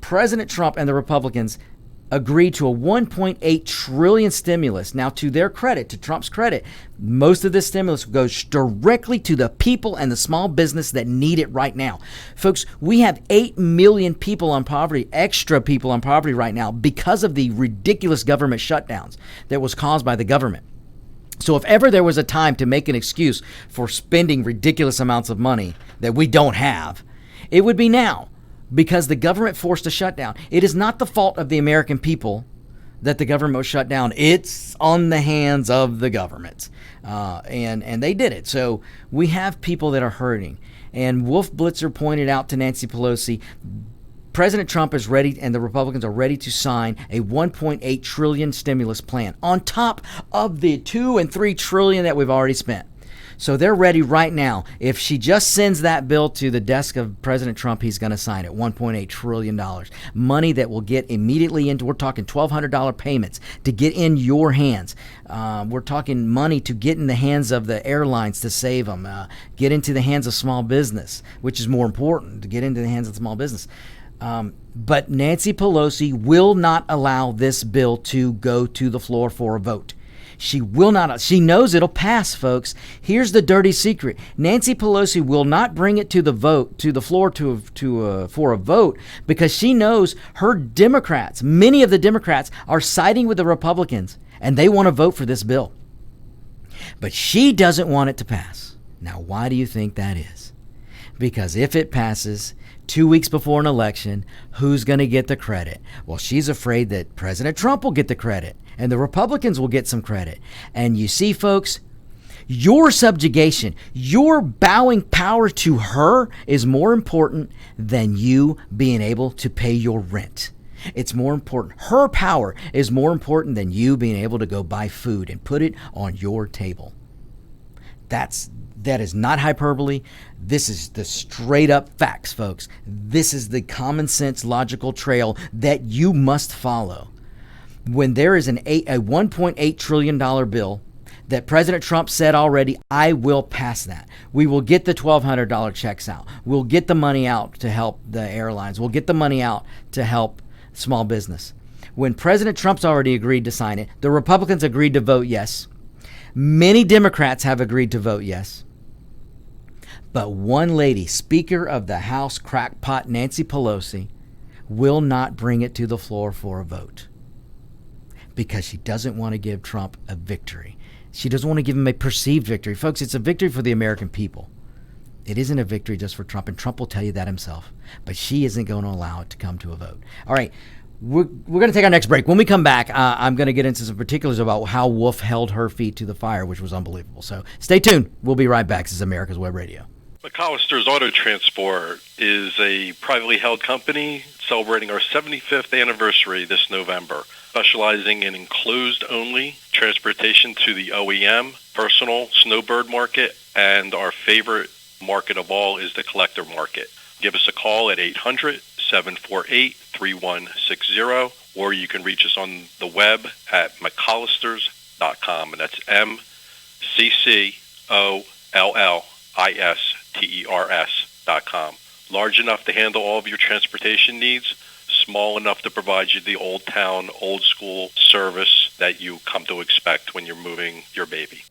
President Trump and the Republicans agreed to a $1.8 trillion stimulus. Now, to their credit, to Trump's credit, most of this stimulus goes directly to the people and the small business that need it right now. Folks, we have 8 million people on poverty, extra people on poverty right now because of the ridiculous government shutdowns that was caused by the government. So if ever there was a time to make an excuse for spending ridiculous amounts of money that we don't have, it would be now. Because the government forced a shutdown. It is not the fault of the American people that the government was shut down. It's on the hands of the government. And they did it. So we have people that are hurting. And Wolf Blitzer pointed out to Nancy Pelosi, President Trump is ready and the Republicans are ready to sign a $1.8 trillion stimulus plan on top of the $2 and $3 trillion that we've already spent. So they're ready right now. If she just sends that bill to the desk of President Trump, he's going to sign it. $1.8 trillion. Money that will get immediately into, we're talking $1,200 payments to get in your hands. We're talking money to get in the hands of the airlines to save them. Get into the hands of small business, which is more important, to get into the hands of small business. But Nancy Pelosi will not allow this bill to go to the floor for a vote. She will not. She knows it'll pass, folks. Here's the dirty secret. Nancy Pelosi will not bring it to the floor for a vote because she knows her Democrats, many of the Democrats, are siding with the Republicans and they want to vote for this bill. But she doesn't want it to pass. Now, why do you think that is? Because if it passes 2 weeks before an election, who's going to get the credit? Well, she's afraid that President Trump will get the credit and the Republicans will get some credit. And you see, folks, your subjugation, your bowing power to her is more important than you being able to pay your rent. It's more important. Her power is more important than you being able to go buy food and put it on your table. That is not hyperbole. This is the straight up facts, folks. This is the common sense logical trail that you must follow. When there is a $1.8 trillion bill that President Trump said already, I will pass that. We will get the $1,200 checks out. We'll get the money out to help the airlines. We'll get the money out to help small business. When President Trump's already agreed to sign it, the Republicans agreed to vote yes. Many Democrats have agreed to vote yes. But one lady, Speaker of the House crackpot Nancy Pelosi, will not bring it to the floor for a vote. because she doesn't want to give Trump a victory. She doesn't want to give him a perceived victory. Folks, it's a victory for the American people. It isn't a victory just for Trump, and Trump will tell you that himself. But she isn't going to allow it to come to a vote. All right, we're going to take our next break. When we come back, I'm going to get into some particulars about how Wolf held her feet to the fire, which was unbelievable. So stay tuned. We'll be right back. This is America's Web Radio. McAllister's Auto Transport is a privately held company celebrating our 75th anniversary this November, specializing in enclosed-only transportation to the OEM, personal, snowbird market, and our favorite market of all is the collector market. Give us a call at 800-748-3160, or you can reach us on the web at mcallisters.com, and that's McCollisters.com. Large enough to handle all of your transportation needs, small enough to provide you the old town, old school service that you come to expect when you're moving your baby.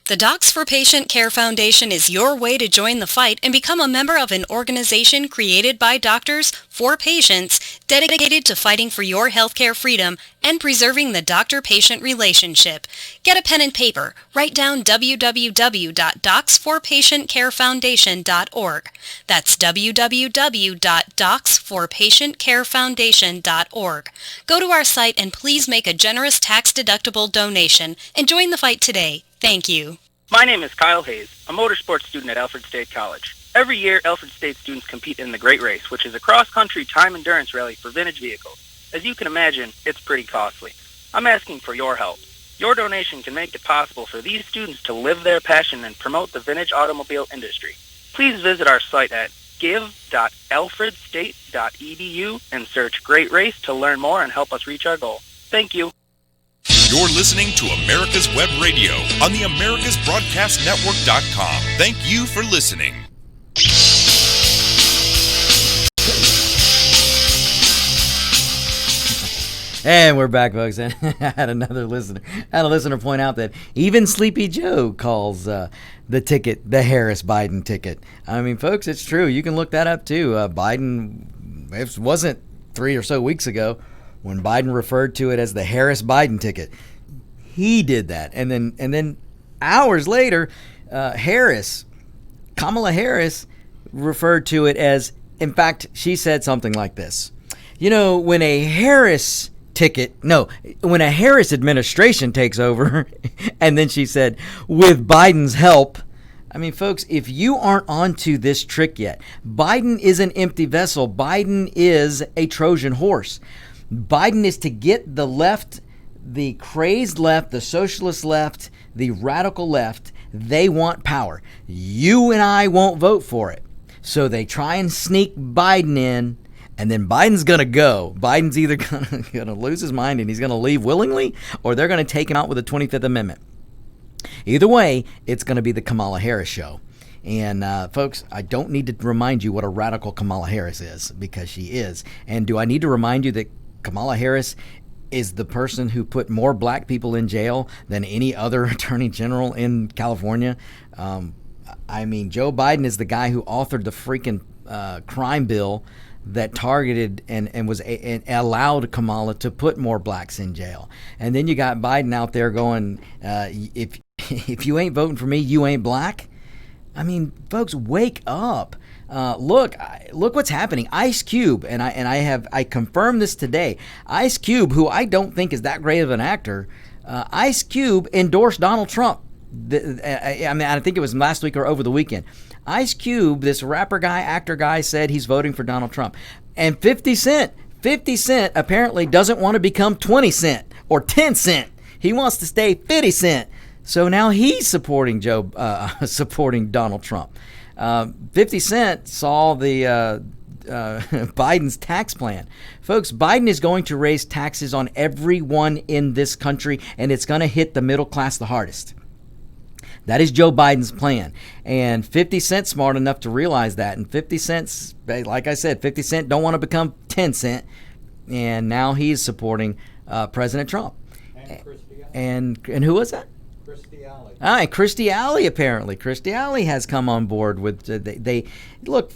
The Docs for Patient Care Foundation is your way to join the fight and become a member of an organization created by doctors for patients dedicated to fighting for your healthcare freedom and preserving the doctor-patient relationship. Get a pen and paper. Write down www.docsforpatientcarefoundation.org. That's www.docsforpatientcarefoundation.org. Go to our site and please make a generous tax-deductible donation and join the fight today. Thank you. My name is Kyle Hayes, a motorsports student at Alfred State College. Every year, Alfred State students compete in the Great Race, which is a cross-country time endurance rally for vintage vehicles. As you can imagine, it's pretty costly. I'm asking for your help. Your donation can make it possible for these students to live their passion and promote the vintage automobile industry. Please visit our site at give.alfredstate.edu and search Great Race to learn more and help us reach our goal. Thank you. You're listening to America's Web Radio on the AmericasBroadcastNetwork.com. Thank you for listening. And we're back, folks. And I had a listener point out that even Sleepy Joe calls the ticket the Harris-Biden ticket. I mean, folks, it's true. You can look that up, too. Biden, it wasn't 3 or so weeks ago when Biden referred to it as the Harris-Biden ticket. He did that. And then hours later, Kamala Harris referred to it as, in fact, she said something like this. You know, when a Harris administration takes over, and then she said, with Biden's help. I mean, folks, if you aren't onto this trick yet, Biden is an empty vessel. Biden is a Trojan horse. Biden is to get the left, the crazed left, the socialist left, the radical left. They want power. You and I won't vote for it. So they try and sneak Biden in, and then Biden's going to go. Biden's either going to lose his mind and he's going to leave willingly, or they're going to take him out with the 25th Amendment. Either way, it's going to be the Kamala Harris show. And folks, I don't need to remind you what a radical Kamala Harris is, because she is. And do I need to remind you that Kamala Harris is the person who put more black people in jail than any other attorney general in California? I mean, Joe Biden is the guy who authored the freaking crime bill that targeted and was and allowed Kamala to put more blacks in jail. And then you got Biden out there going, if you ain't voting for me, you ain't black. I mean, folks, wake up. Look what's happening. Ice Cube, and I confirmed this today. Ice Cube, who I don't think is that great of an actor, Ice Cube endorsed Donald Trump. I think it was last week or over the weekend. Ice Cube, this rapper guy, actor guy, said he's voting for Donald Trump. And 50 Cent apparently doesn't want to become 20 Cent or 10 Cent. He wants to stay 50 Cent. So now he's supporting Donald Trump. 50 Cent saw the Biden's tax plan. Folks, Biden is going to raise taxes on everyone in this country, and it's going to hit the middle class the hardest. That is Joe Biden's plan. And 50 Cent's smart enough to realize that. And 50 Cent's, like I said, 50 Cent don't want to become 10 Cent. And now he's supporting President Trump. And who was that? Christy Alley. All right, Christy Alley, apparently. Christy Alley has come on board with, they look,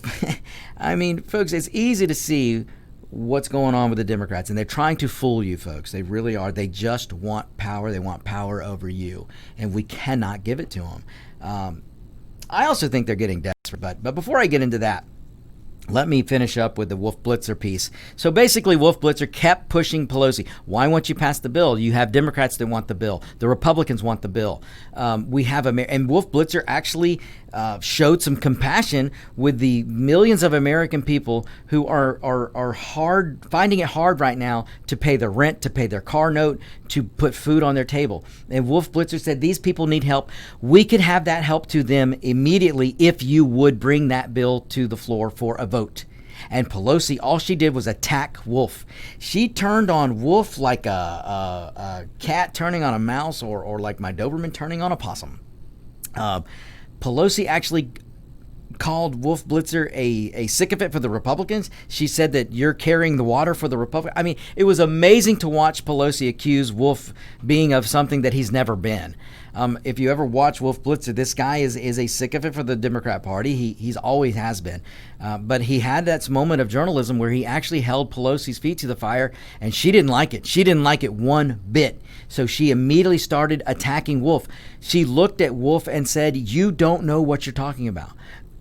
I mean, folks, it's easy to see what's going on with the Democrats, and they're trying to fool you folks. They really are. They just want power. They want power over you, and we cannot give it to them. I also think they're getting desperate, but before I get into that, let me finish up with the Wolf Blitzer piece. So basically, Wolf Blitzer kept pushing Pelosi. Why won't you pass the bill? You have Democrats that want the bill. The Republicans want the bill. We have and Wolf Blitzer actually showed some compassion with the millions of American people who are finding it hard right now to pay their rent, to pay their car note, to put food on their table. And Wolf Blitzer said these people need help. We could have that help to them immediately if you would bring that bill to the floor for a vote. And Pelosi, all she did was attack Wolf. She turned on Wolf like a cat turning on a mouse, or like my Doberman turning on a possum. Pelosi actually called Wolf Blitzer a sycophant for the Republicans. She said that you're carrying the water for the Republicans. I mean, it was amazing to watch Pelosi accuse Wolf being of something that he's never been. If you ever watch Wolf Blitzer, this guy is a sycophant for the Democrat Party. He's always has been. But he had that moment of journalism where he actually held Pelosi's feet to the fire, and she didn't like it. She didn't like it one bit. So she immediately started attacking Wolf. She looked at Wolf and said, "You don't know what you're talking about."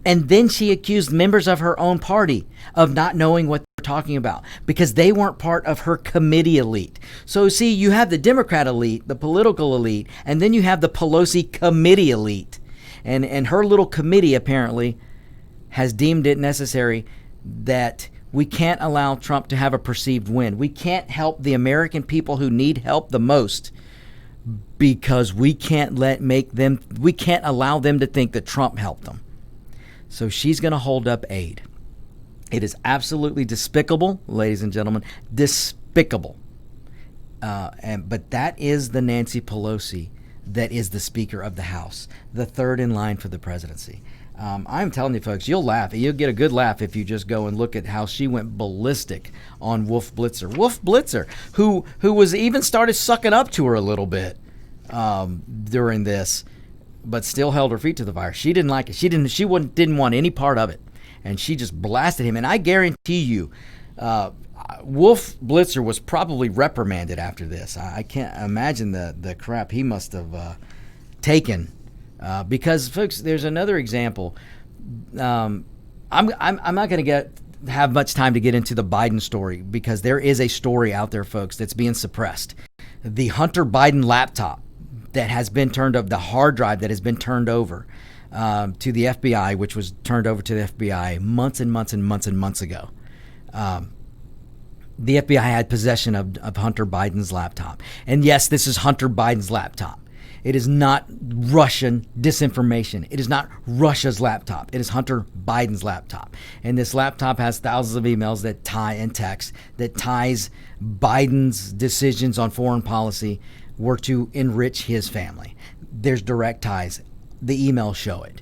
And then she accused members of her own party of not knowing what they're talking about because they weren't part of her committee elite. So see, you have the Democrat elite, the political elite, and then you have the Pelosi committee elite. And her little committee apparently has deemed it necessary that we we allow Trump to have a perceived win. We can't help the American people who need help the most because we can't allow them to think that Trump helped them. So she's going to hold up aid. It is absolutely despicable, ladies and gentlemen, despicable. But that is the Nancy Pelosi that is the Speaker of the House, the third in line for the presidency. I'm telling you, folks, you'll laugh. You'll get a good laugh if you just go and look at how she went ballistic on Wolf Blitzer. Wolf Blitzer, who was even started sucking up to her a little bit during this, but still held her feet to the fire. She didn't like it. She didn't want any part of it, and she just blasted him. And I guarantee you, Wolf Blitzer was probably reprimanded after this. I can't imagine the crap he must have taken. Because, folks, there's another example. I'm not going to have much time to get into the Biden story because there is a story out there, folks, that's being suppressed. The Hunter Biden laptop that has been turned over, the hard drive that has been turned over to the FBI, which was turned over to the FBI months and months and months and months ago. The FBI had possession of Hunter Biden's laptop. And yes, this is Hunter Biden's laptop. It is not Russian disinformation. It is not Russia's laptop. It is Hunter Biden's laptop. And this laptop has thousands of emails that tie and text that ties Biden's decisions on foreign policy were to enrich his family. There's direct ties. The emails show it.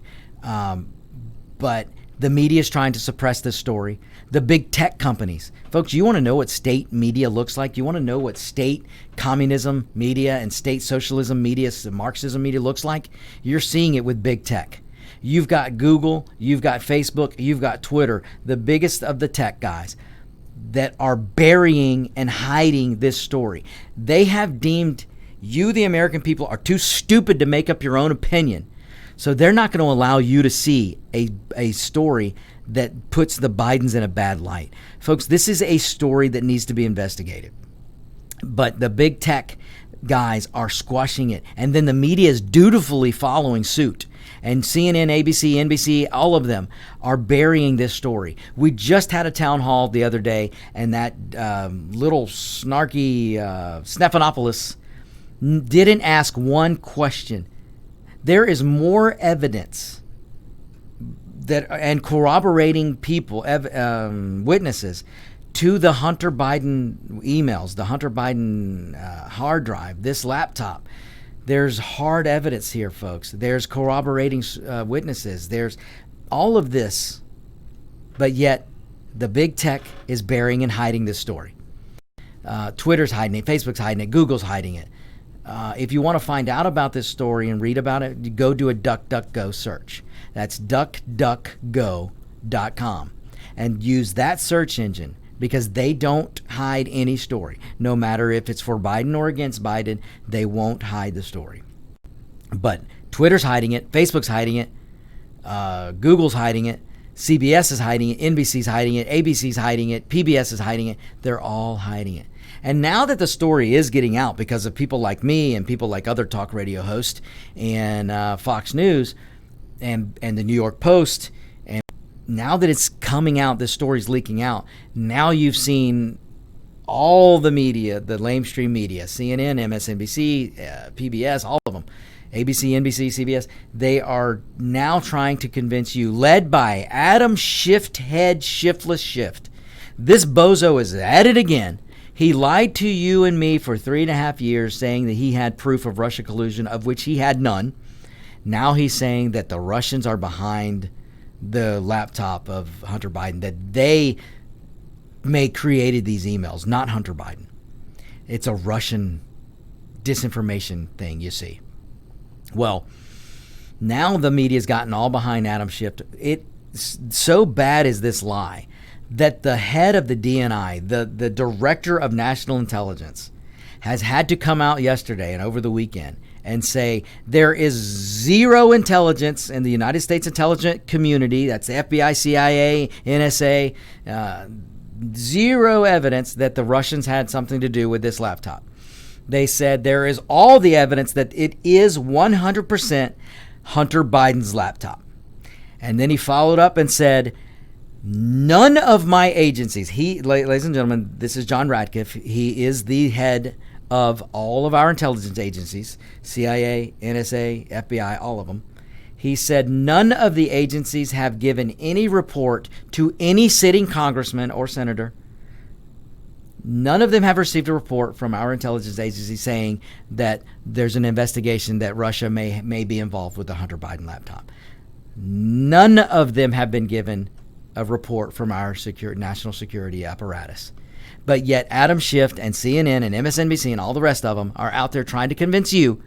But the media is trying to suppress this story. The big tech companies. Folks, you want to know what state media looks like? You want to know what state communism media and state socialism media, Marxism media looks like? You're seeing it with big tech. You've got Google, you've got Facebook, you've got Twitter, the biggest of the tech guys that are burying and hiding this story. They have deemed you, the American people, are too stupid to make up your own opinion. So they're not going to allow you to see a story that puts the Bidens in a bad light. Folks, this is a story that needs to be investigated. But the big tech guys are squashing it. And then the media is dutifully following suit. And CNN, ABC, NBC, all of them are burying this story. We just had a town hall the other day, and that little snarky Stephanopoulos didn't ask one question. There is more evidence that and corroborating people, witnesses to the Hunter Biden emails, the Hunter Biden hard drive, this laptop. There's hard evidence here, folks. There's corroborating witnesses. There's all of this, but yet the big tech is burying and hiding this story. Twitter's hiding it. Facebook's hiding it. Google's hiding it. If you want to find out about this story and read about it, go do a DuckDuckGo search. That's DuckDuckGo.com. And use that search engine. because they don't hide any story. No matter if it's for Biden or against Biden, they won't hide the story. But Twitter's hiding it, Facebook's hiding it, Google's hiding it, CBS is hiding it, NBC's hiding it, ABC's hiding it, PBS is hiding it. They're all hiding it. And now that the story is getting out because of people like me and people like other talk radio hosts and Fox News and the New York Post, and now that it's coming out, this story's leaking out, now you've seen all the media, the lamestream media, CNN, MSNBC, PBS, all of them, ABC, NBC, CBS, they are now trying to convince you, led by Adam Shiftless Schiff. This bozo is at it again. He lied to you and me for 3.5 years, saying that he had proof of Russia collusion, of which he had none. Now he's saying that the Russians are behind the laptop of Hunter Biden, that they created these emails, not Hunter Biden. It's a Russian disinformation thing, you see. Well, now the media's gotten all behind Adam Schiff. It's so bad is this lie that the head of the DNI, the director of national intelligence, has had to come out yesterday and over the weekend and say there is zero intelligence in the United States intelligence community, that's the FBI, CIA, NSA, zero evidence that the Russians had something to do with this laptop. They said there is all the evidence that it is 100% Hunter Biden's laptop. And then he followed up and said, none of my agencies, ladies and gentlemen, this is John Ratcliffe. He is the head of all of our intelligence agencies, CIA, NSA, FBI, all of them. He said none of the agencies have given any report to any sitting congressman or senator. None of them have received a report from our intelligence agency saying that there's an investigation that Russia may be involved with the Hunter Biden laptop. None of them have been given a report from our national security apparatus. But yet Adam Schiff and CNN and MSNBC and all the rest of them are out there trying to convince you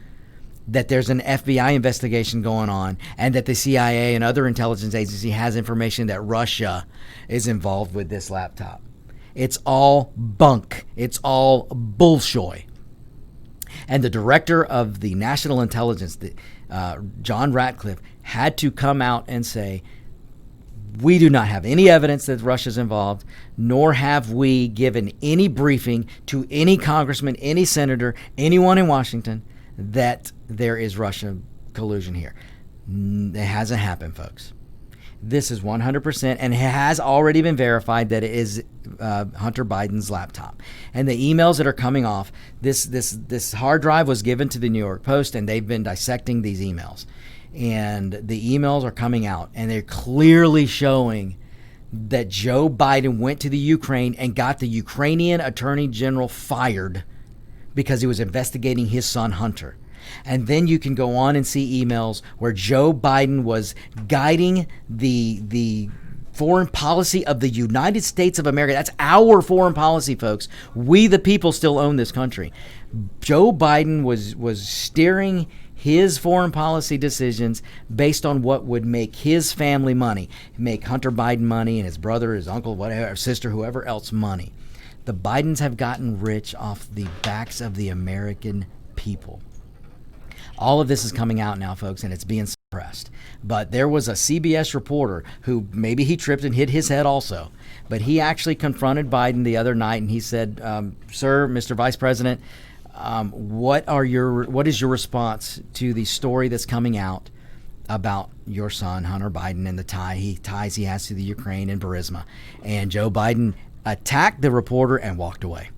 that there's an FBI investigation going on and that the CIA and other intelligence agency has information that Russia is involved with this laptop. It's all bunk. It's all bullshoy. And the director of the national intelligence, John Ratcliffe, had to come out and say, we do not have any evidence that Russia's involved, nor have we given any briefing to any congressman, any senator, anyone in Washington that there is Russian collusion here. It hasn't happened, folks. This is 100%, and it has already been verified that it is Hunter Biden's laptop. And the emails that are coming off, this hard drive was given to the New York Post, and they've been dissecting these emails. And the emails are coming out, and they're clearly showing that Joe Biden went to the Ukraine and got the Ukrainian attorney general fired because he was investigating his son Hunter. And then you can go on and see emails where Joe Biden was guiding the foreign policy of the United States of America. That's our foreign policy, folks. We, the people, still own this country. Joe Biden was steering his foreign policy decisions based on what would make his family money, make Hunter Biden money and his brother, his uncle, whatever, sister, whoever else money. The Bidens have gotten rich off the backs of the American people. All of this is coming out now, folks, and it's being suppressed. But there was a CBS reporter who maybe he tripped and hit his head also. But he actually confronted Biden the other night, and he said, Sir, Mr. Vice President, what is your response to the story that's coming out about your son, Hunter Biden, and the ties he has to the Ukraine and Burisma? And Joe Biden attacked the reporter and walked away.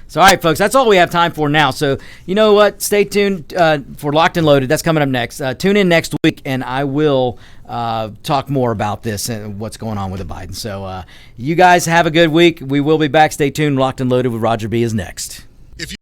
So, all right, folks, that's all we have time for now. So, you know what? Stay tuned for Locked and Loaded. That's coming up next. Tune in next week, and I will talk more about this and what's going on with the Biden. So, you guys have a good week. We will be back. Stay tuned. Locked and Loaded with Roger B is next.